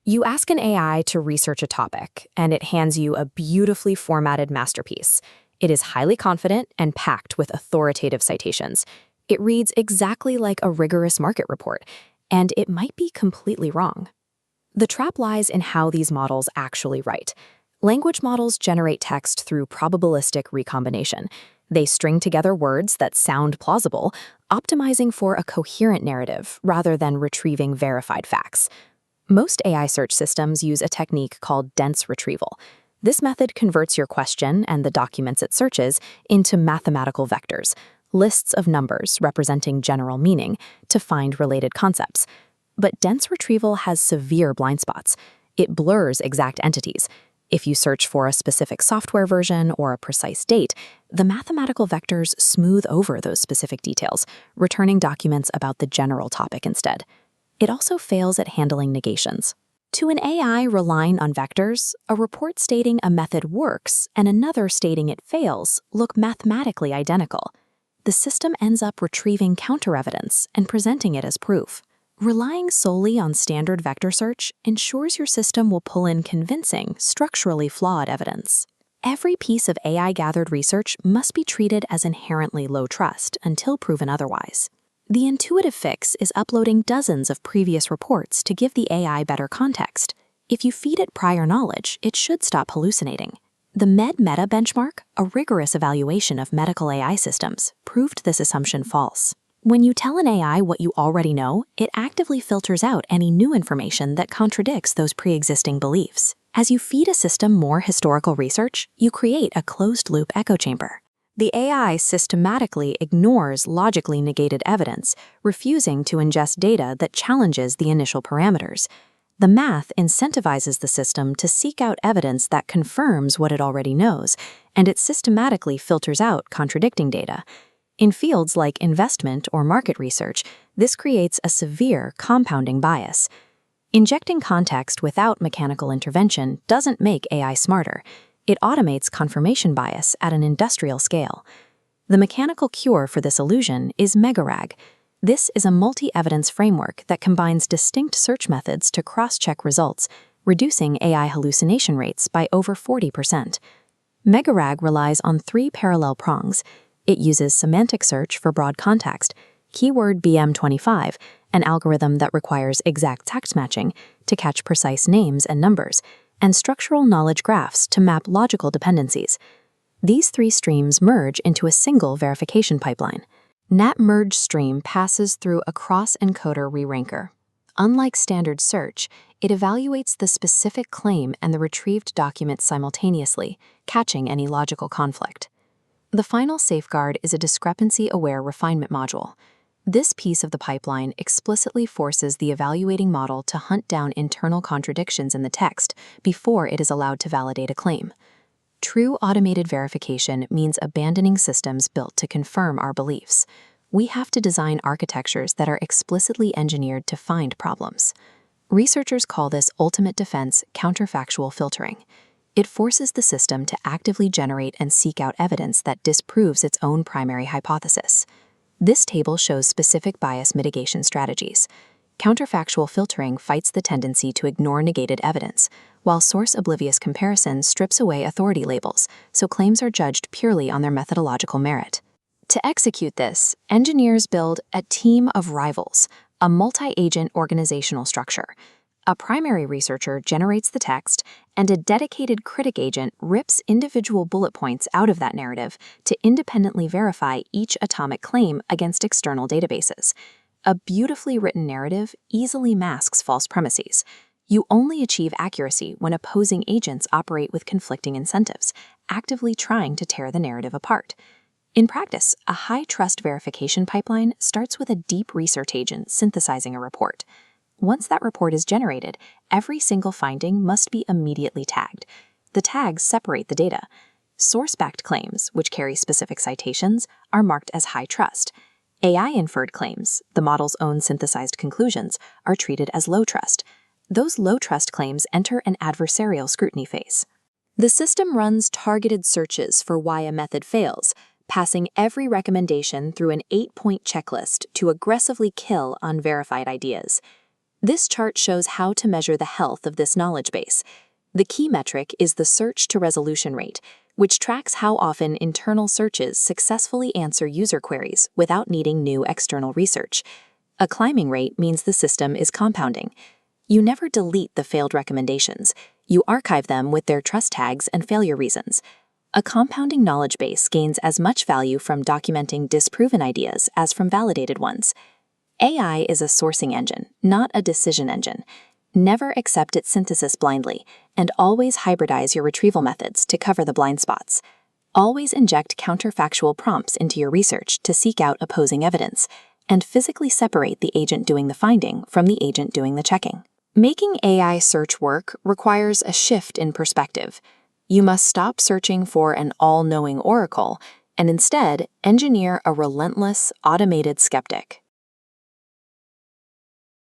You ask an AI to research a topic, and it hands you a beautifully formatted masterpiece. It is highly confident and packed with authoritative citations. It reads exactly like a rigorous market report, and it might be completely wrong. The trap lies in how these models actually write. Language models generate text through probabilistic recombination. They string together words that sound plausible, optimizing for a coherent narrative rather than retrieving verified facts. Most AI search systems use a technique called dense retrieval. This method converts your question and the documents it searches into mathematical vectors, lists of numbers representing general meaning, to find related concepts. But dense retrieval has severe blind spots. It blurs exact entities. If you search for a specific software version or a precise date, the mathematical vectors smooth over those specific details, returning documents about the general topic instead. It also fails at handling negations. To an AI relying on vectors, a report stating a method works and another stating it fails look mathematically identical. The system ends up retrieving counter-evidence and presenting it as proof. Relying solely on standard vector search ensures your system will pull in convincing, structurally flawed evidence. Every piece of AI-gathered research must be treated as inherently low trust until proven otherwise. The intuitive fix is uploading dozens of previous reports to give the AI better context. If you feed it prior knowledge, it should stop hallucinating. The Med-Meta benchmark, a rigorous evaluation of medical AI systems, proved this assumption false. When you tell an AI what you already know, it actively filters out any new information that contradicts those pre-existing beliefs. As you feed a system more historical research, you create a closed-loop echo chamber. The AI systematically ignores logically negated evidence, refusing to ingest data that challenges the initial parameters. The math incentivizes the system to seek out evidence that confirms what it already knows, and it systematically filters out contradicting data. In fields like investment or market research, this creates a severe compounding bias. Injecting context without mechanical intervention doesn't make AI smarter. It automates confirmation bias at an industrial scale. The mechanical cure for this illusion is MegaRAG. This is a multi-evidence framework that combines distinct search methods to cross-check results, reducing AI hallucination rates by over 40%. MegaRAG relies on 3 parallel prongs. It uses semantic search for broad context, keyword BM25, an algorithm that requires exact text matching to catch precise names and numbers, and structural knowledge graphs to map logical dependencies. These 3 streams merge into a single verification pipeline. NAT merge stream passes through a cross-encoder re-ranker. Unlike standard search, it evaluates the specific claim and the retrieved document simultaneously, catching any logical conflict. The final safeguard is a discrepancy-aware refinement module. This piece of the pipeline explicitly forces the evaluating model to hunt down internal contradictions in the text before it is allowed to validate a claim. True automated verification means abandoning systems built to confirm our beliefs. We have to design architectures that are explicitly engineered to find problems. Researchers call this ultimate defense counterfactual filtering. It forces the system to actively generate and seek out evidence that disproves its own primary hypothesis. This table shows specific bias mitigation strategies. Counterfactual filtering fights the tendency to ignore negated evidence, while source-oblivious comparison strips away authority labels, so claims are judged purely on their methodological merit. To execute this, engineers build a team of rivals, a multi-agent organizational structure. A primary researcher generates the text, and a dedicated critic agent rips individual bullet points out of that narrative to independently verify each atomic claim against external databases. A beautifully written narrative easily masks false premises. You only achieve accuracy when opposing agents operate with conflicting incentives, actively trying to tear the narrative apart. In practice, a high-trust verification pipeline starts with a deep research agent synthesizing a report. Once that report is generated, every single finding must be immediately tagged. The tags separate the data. Source-backed claims, which carry specific citations, are marked as high trust. AI-inferred claims, the model's own synthesized conclusions, are treated as low trust. Those low trust claims enter an adversarial scrutiny phase. The system runs targeted searches for why a method fails, passing every recommendation through an 8-point checklist to aggressively kill unverified ideas. This chart shows how to measure the health of this knowledge base. The key metric is the search-to-resolution rate, which tracks how often internal searches successfully answer user queries without needing new external research. A climbing rate means the system is compounding. You never delete the failed recommendations. You archive them with their trust tags and failure reasons. A compounding knowledge base gains as much value from documenting disproven ideas as from validated ones. AI is a sourcing engine, not a decision engine. Never accept its synthesis blindly, and always hybridize your retrieval methods to cover the blind spots. Always inject counterfactual prompts into your research to seek out opposing evidence, and physically separate the agent doing the finding from the agent doing the checking. Making AI search work requires a shift in perspective. You must stop searching for an all-knowing oracle and instead engineer a relentless, automated skeptic.